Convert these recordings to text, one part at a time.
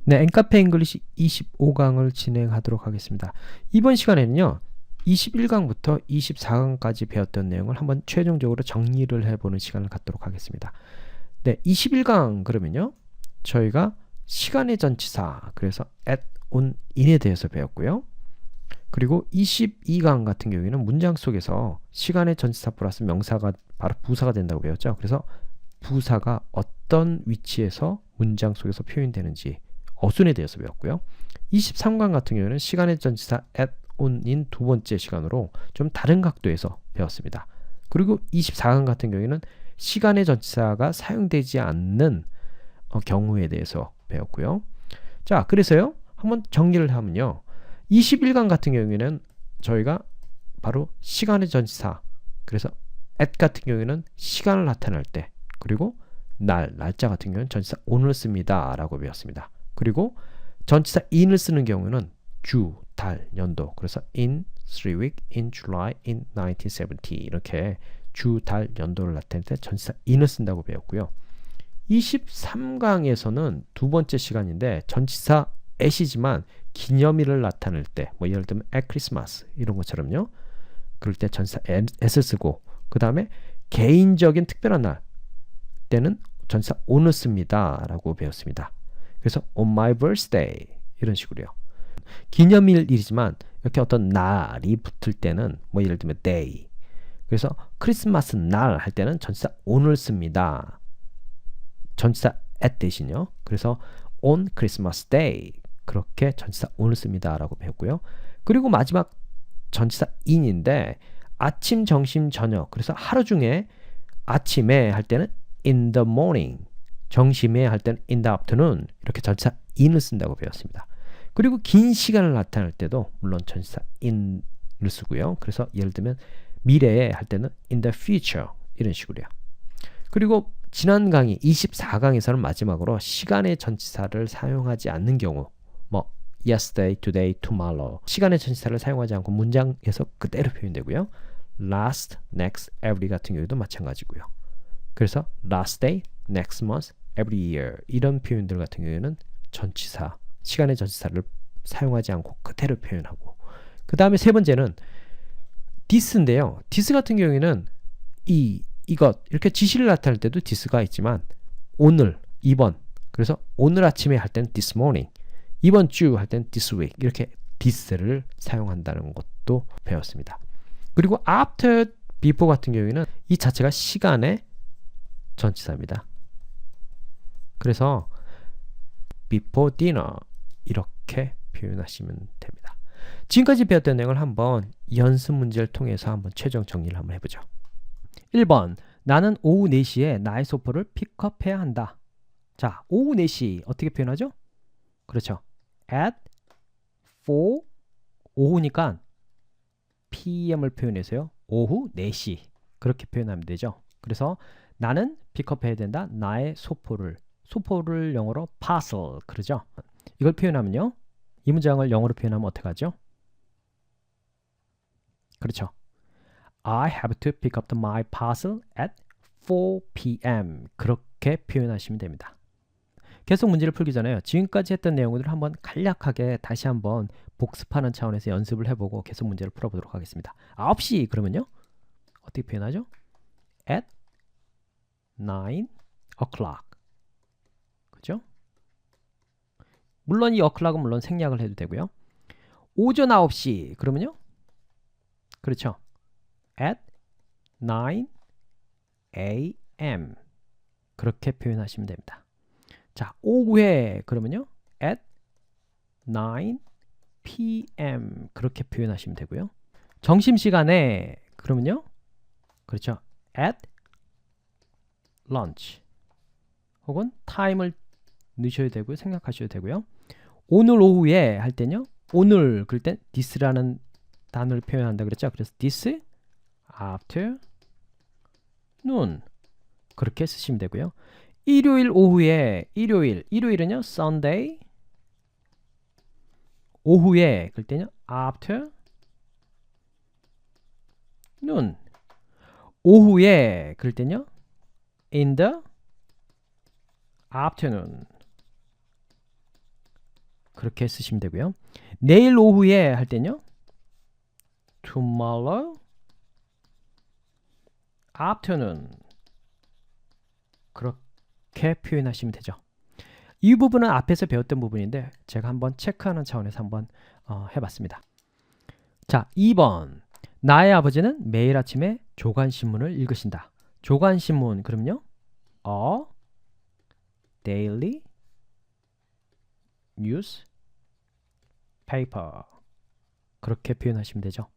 네, 엔카페 잉글리시 25강을 진행하도록 하겠습니다. 이번 시간에는요, 21강부터 24강까지 배웠던 내용을 한번 최종적으로 정리를 해보는 시간을 갖도록 하겠습니다. 네, 21강 그러면요, 저희가 시간의 전치사, 그래서 at, on, in에 대해서 배웠고요. 그리고 22강 같은 경우에는 문장 속에서 시간의 전치사 플러스 명사가 바로 부사가 된다고 배웠죠. 그래서 부사가 어떤 위치에서 문장 속에서 표현되는지 어순에 대해서 배웠고요. 23강 같은 경우에는 시간의 전치사 at, on인 두 번째 시간으로 좀 다른 각도에서 배웠습니다. 그리고 24강 같은 경우에는 시간의 전치사가 사용되지 않는 경우에 대해서 배웠고요. 자, 그래서요, 한번 정리를 하면요, 21강 같은 경우에는 저희가 바로 시간의 전치사, 그래서 at 같은 경우에는 시간을 나타낼 때, 그리고 날짜 같은 경우는 전치사 on을 씁니다 라고 배웠습니다. 그리고 전치사 in을 쓰는 경우는 주, 달, 연도, 그래서 in 3 week, in July, in 1970 이렇게 주, 달, 연도를 나타낼 때 전치사 in을 쓴다고 배웠고요. 23강에서는 두 번째 시간인데 전치사 at이지만 기념일을 나타낼 때, 뭐 예를 들면 at Christmas 이런 것처럼요, 그럴 때 전치사 at을 쓰고, 그 다음에 개인적인 특별한 날 때는 전치사 on을 씁니다 라고 배웠습니다. 그래서 on my birthday 이런 식으로요. 기념일이지만 이렇게 어떤 날이 붙을 때는 뭐 예를 들면 day, 그래서 크리스마스 날 할 때는 전치사 on을 씁니다. 전치사 at 대신요. 그래서 on Christmas day 그렇게 전치사 on을 씁니다 라고 배웠고요. 그리고 마지막 전치사 in인데 아침, 점심, 저녁, 그래서 하루 중에 아침에 할 때는 in the morning, 점심에 할 때는 in the afternoon 이렇게 전치사 in을 쓴다고 배웠습니다. 그리고 긴 시간을 나타낼 때도 물론 전치사 in을 쓰고요. 그래서 예를 들면 미래에 할 때는 in the future 이런 식으로요. 그리고 지난 강의 24강에서는 마지막으로 시간의 전치사를 사용하지 않는 경우, 뭐 yesterday, today, tomorrow 시간의 전치사를 사용하지 않고 문장에서 그대로 표현되고요. last, next, every 같은 경우도 마찬가지고요. 그래서 last day, next month, every year 이런 표현들 같은 경우에는 전치사, 시간의 전치사를 사용하지 않고 그대로 표현하고, 그 다음에 세 번째는 this인데요. this 같은 경우에는 이것 이렇게 지시를 나타낼 때도 this가 있지만 오늘, 이번, 그래서 오늘 아침에 할 때는 this morning, 이번 주 할 때는 this week 이렇게 this를 사용한다는 것도 배웠습니다. 그리고 after, before 같은 경우에는 이 자체가 시간의 전치사입니다. 그래서 before dinner 이렇게 표현하시면 됩니다. 지금까지 배웠던 내용을 한번 연습 문제를 통해서 한번 최종 정리를 한번 해보죠. 1번, 나는 오후 4시에 나의 소포를 픽업해야 한다. 자, 오후 4시 어떻게 표현하죠? 그렇죠. at 4, 오후니까 pm을 표현해서요, 오후 4시 그렇게 표현하면 되죠. 그래서 나는 픽업해야 된다. 나의 소포를 영어로 parcel 그러죠. 이걸 표현하면요, 이 문장을 영어로 표현하면 어떻게 하죠? 그렇죠. I have to pick up my parcel at 4 p.m. 그렇게 표현하시면 됩니다. 계속 문제를 풀기 전에요, 지금까지 했던 내용들을 한번 간략하게 다시 한번 복습하는 차원에서 연습을 해보고 계속 문제를 풀어보도록 하겠습니다. 9시 그러면요, 어떻게 표현하죠? at 9 o'clock 그죠? 물론 이 o'clock은 물론 생략을 해도 되고요. 오전 9시 그러면요, 그렇죠. at 9 a.m. 그렇게 표현하시면 됩니다. 자, 오후에 그러면요, at 9 p.m. 그렇게 표현하시면 되고요. 점심시간에 그러면요, 그렇죠. at lunch 혹은 time을 넣으셔도 되고요, 생각하셔도 되고요. 오늘 오후에 할 때는요, 오늘 그럴 땐 this라는 단어를 표현한다 그랬죠. 그래서 this after noon 그렇게 쓰시면 되고요. 일요일 오후에, 일요일은요 Sunday, 오후에 그럴 때는요 after noon, 오후에 그럴 때는요 in the afternoon, 그렇게 쓰시면 되고요. 내일 오후에 할 때는요. tomorrow afternoon 그렇게 표현하시면 되죠. 이 부분은 앞에서 배웠던 부분인데 제가 한번 체크하는 차원에서 한번 해봤습니다. 자, 2번. 나의 아버지는 매일 아침에 조간신문을 읽으신다. 조간신문 그럼요. A daily newspaper 그렇게 표현하시면 되죠.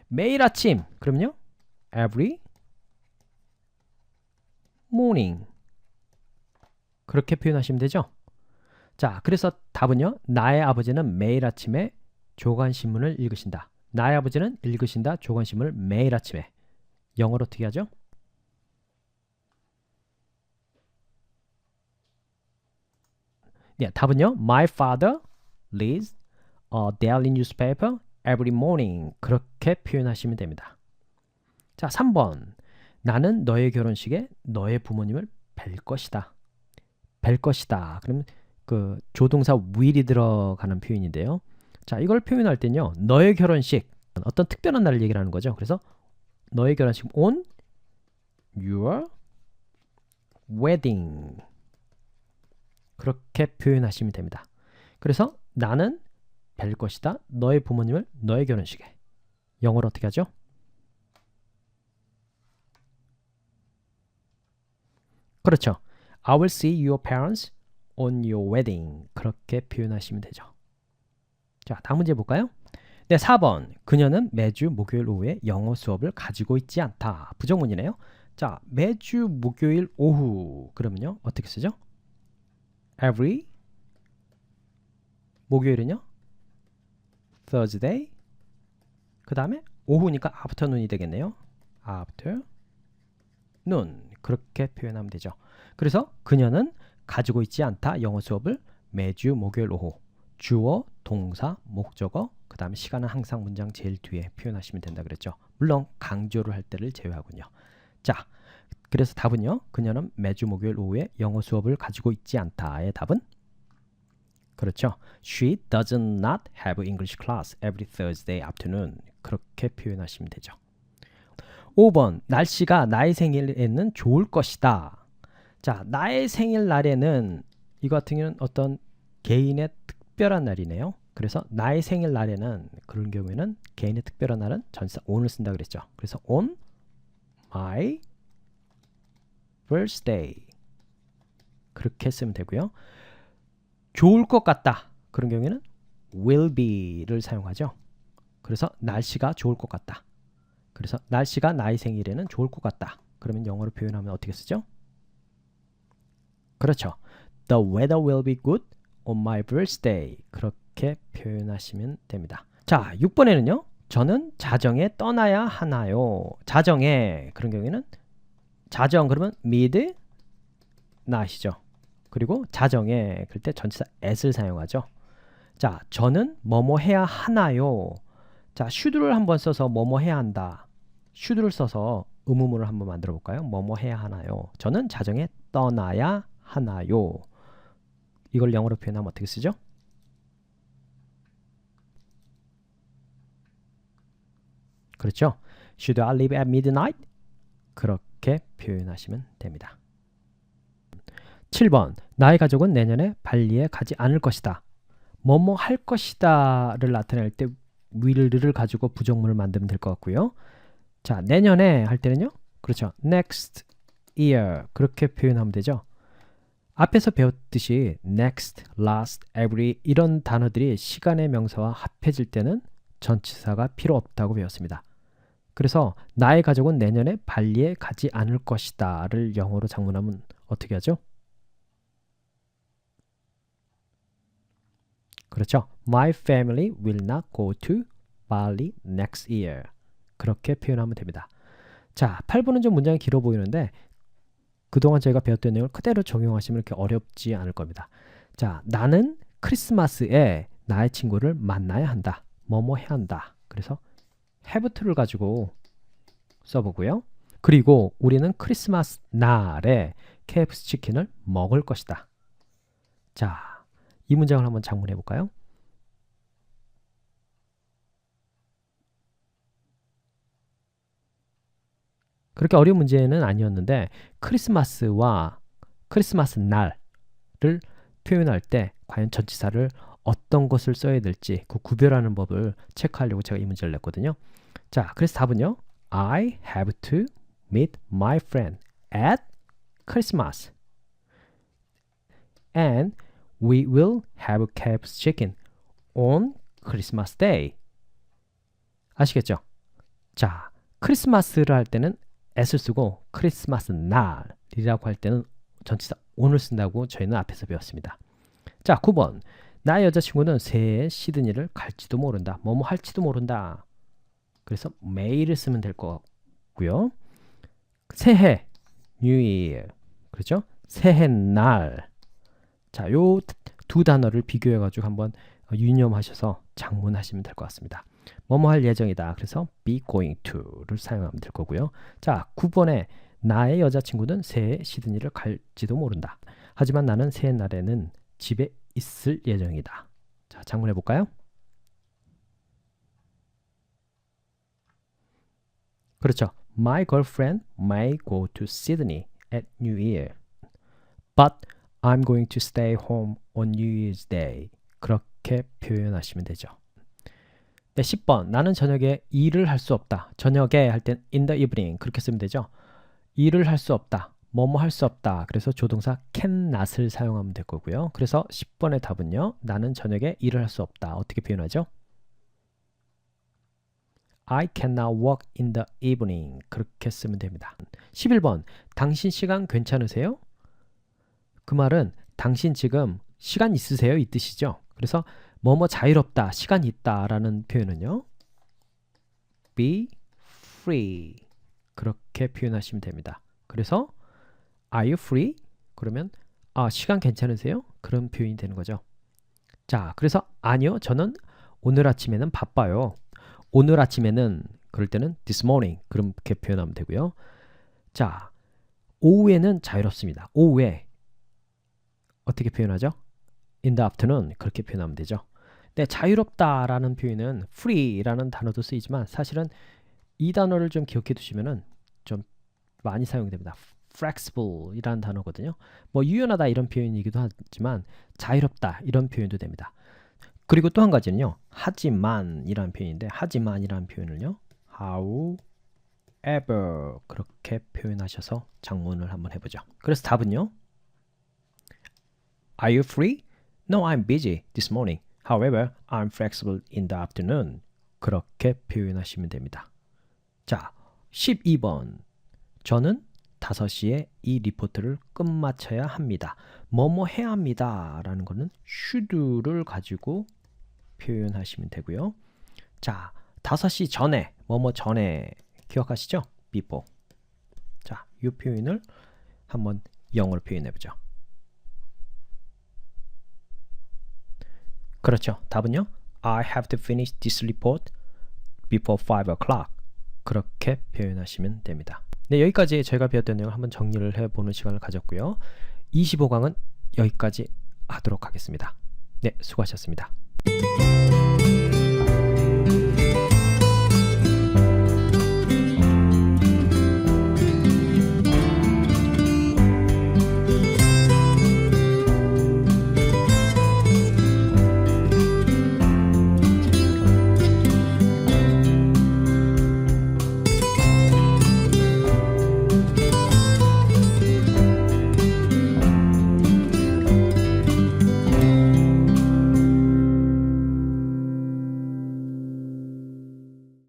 매일 아침 그럼요. Every morning 그렇게 표현하시면 되죠. 자, 그래서 답은요. 나의 아버지는 매일 아침에 조간신문을 읽으신다. 나의 아버지는 읽으신다 조간신문을 매일 아침에. 영어로 어떻게 하죠? 네, 답은요. My father reads a daily newspaper every morning. 그렇게 표현하시면 됩니다. 자, 3번. 나는 너의 결혼식에 너의 부모님을 뵐 것이다. 뵐 것이다. 그러면 그 조동사 will이 들어가는 표현인데요. 자, 이걸 표현할 때는요. 너의 결혼식, 어떤 특별한 날을 얘기를 하는 거죠. 그래서 너의 결혼식 on your wedding 그렇게 표현하시면 됩니다. 그래서 나는 뵐 것이다. 너의 부모님을 너의 결혼식에. 영어로 어떻게 하죠? 그렇죠. I will see your parents on your wedding. 그렇게 표현하시면 되죠. 자, 다음 문제 볼까요? 네, 4번. 그녀는 매주 목요일 오후에 영어 수업을 가지고 있지 않다. 부정문이네요. 자, 매주 목요일 오후. 그러면요. 어떻게 쓰죠? Every 목요일은요. Thursday. 그 다음에 오후니까 afternoon이 되겠네요. afternoon. 그렇게 표현하면 되죠. 그래서 그녀는 가지고 있지 않다. 영어 수업을 매주 목요일 오후. 주어, 동사, 목적어, 그 다음에 시간은 항상 문장 제일 뒤에 표현하시면 된다 그랬죠. 물론 강조를 할 때를 제외하군요. 자, 그래서 답은요. 그녀는 매주 목요일 오후에 영어 수업을 가지고 있지 않다의 답은 그렇죠. She does not have English class every Thursday afternoon. 그렇게 표현하시면 되죠. 5번. 날씨가 나의 생일에는 좋을 것이다. 자, 나의 생일날에는 이거 같은 경우는 어떤 개인의 특별한 날이네요. 그래서 나의 생일날에는 그런 경우에는 개인의 특별한 날은 전치사 on을 쓴다 그랬죠. 그래서 on my birthday 그렇게 쓰면 되고요. 좋을 것 같다. 그런 경우에는 will be를 사용하죠. 그래서 날씨가 좋을 것 같다. 그래서 날씨가 나의 생일에는 좋을 것 같다. 그러면 영어로 표현하면 어떻게 쓰죠? 그렇죠. The weather will be good on my birthday. 그렇게 표현하시면 됩니다. 자, 6번에는요. 저는 자정에 떠나야 하나요? 자정에 그런 경우에는 자정 그러면 midnight이죠. 그리고 자정에 그럴 때 전치사 at을 사용하죠. 자, 저는 뭐뭐 해야 하나요? 자, should를 한번 써서 뭐뭐 해야 한다. should를 써서 의문문을 한번 만들어 볼까요? 뭐뭐 해야 하나요? 저는 자정에 떠나야 하나요? 이걸 영어로 표현하면 어떻게 쓰죠? 그렇죠? Should I leave at midnight? 그렇게 표현하시면 됩니다. 7번. 나의 가족은 내년에 발리에 가지 않을 것이다. 뭐뭐 할 것이다를 나타낼 때 will을 가지고 부정문을 만들면 될 것 같고요. 자, 내년에 할 때는요. 그렇죠. next year 그렇게 표현하면 되죠. 앞에서 배웠듯이 next, last, every 이런 단어들이 시간의 명사와 합해질 때는 전치사가 필요 없다고 배웠습니다. 그래서 나의 가족은 내년에 발리에 가지 않을 것이다를 영어로 장문하면 어떻게 하죠? 그렇죠. My family will not go to Bali next year. 그렇게 표현하면 됩니다. 자, 8번은 좀 문장이 길어 보이는데 그동안 저희가 배웠던 내용을 그대로 적용하시면 이렇게 어렵지 않을 겁니다. 자, 나는 크리스마스에 나의 친구를 만나야 한다. 뭐뭐 해야 한다. 그래서 have to를 가지고 써보고요. 그리고 우리는 크리스마스 날에 KFC 치킨을 먹을 것이다. 자, 이 문장을 한번 작문해 볼까요? 그렇게 어려운 문제는 아니었는데 크리스마스와 크리스마스 날을 표현할 때 과연 전치사를 어떤 것을 써야 될지 그 구별하는 법을 체크하려고 제가 이 문제를 냈거든요. 자, 그래서 답은요. I have to meet my friend at Christmas. And we will have KFC chicken on Christmas Day. 아시겠죠? 자, 크리스마스를 할 때는 s를 쓰고 크리스마스 날이라고 할 때는 전치사 on을 쓴다고 저희는 앞에서 배웠습니다. 자, 9번. 나의 여자친구는 새해에 시드니를 갈지도 모른다. 뭐뭐 할지도 모른다. 그래서 may를 쓰면 될 것 같고요. 새해, New Year. 그렇죠? 새해 날. 자, 요 두 단어를 비교해 가지고 한번 유념하셔서 작문하시면 될 것 같습니다. 뭐뭐 할 예정이다. 그래서 be going to를 사용하면 될 거고요. 자, 9번에 나의 여자친구는 새해 시드니를 갈지도 모른다. 하지만 나는 새해 날에는 집에 있을 예정이다. 자, 작문해 볼까요? 그렇죠. My girlfriend may go to Sydney at New Year. But I'm going to stay home on New Year's Day. 그렇게 표현하시면 되죠. 네, 10번. 나는 저녁에 일을 할 수 없다. 저녁에 할 땐 in the evening 그렇게 쓰면 되죠. 일을 할 수 없다. 뭐뭐 할 수 없다. 그래서 조동사 cannot을 사용하면 될 거고요. 그래서 10번의 답은요. 나는 저녁에 일을 할 수 없다. 어떻게 표현하죠? I cannot work in the evening. 그렇게 쓰면 됩니다. 11번. 당신 시간 괜찮으세요? 그 말은 당신 지금 시간 있으세요? 이 뜻이죠. 그래서 뭐뭐 자유롭다, 시간 있다 라는 표현은요. be free. 그렇게 표현하시면 됩니다. 그래서 are you free? 그러면 시간 괜찮으세요? 그런 표현이 되는 거죠. 자, 그래서 아니요. 저는 오늘 아침에는 바빠요. 오늘 아침에는 그럴 때는 this morning 그렇게 표현하면 되고요. 자, 오후에는 자유롭습니다. 오후에 어떻게 표현하죠? in the afternoon 그렇게 표현하면 되죠. 네, 자유롭다라는 표현은 free라는 단어도 쓰이지만 사실은 이 단어를 좀 기억해 두시면은 좀 많이 사용됩니다. flexible 이라는 단어거든요. 뭐 유연하다 이런 표현이기도 하지만 자유롭다 이런 표현도 됩니다. 그리고 또 한 가지는요. 하지만 이라는 표현인데 하지만 이라는 표현을요. however 그렇게 표현하셔서 작문을 한번 해보죠. 그래서 답은요. Are you free? No, I'm busy this morning. However, I'm flexible in the afternoon. 그렇게 표현하시면 됩니다. 자, 12번. 저는 5시에 이 리포트를 끝마쳐야 합니다. 뭐뭐 해야 합니다. 라는 거는 should를 가지고 표현하시면 되고요. 자, 5시 전에, 뭐뭐 전에 기억하시죠? before. 자, 이 표현을 한번 영어로 표현해 보죠. 그렇죠. 답은요. I have to finish this report before 5 o'clock. 그렇게 표현하시면 됩니다. 네, 여기까지 저희가 배웠던 내용을 한번 정리를 해보는 시간을 가졌고요. 25강은 여기까지 하도록 하겠습니다. 네, 수고하셨습니다.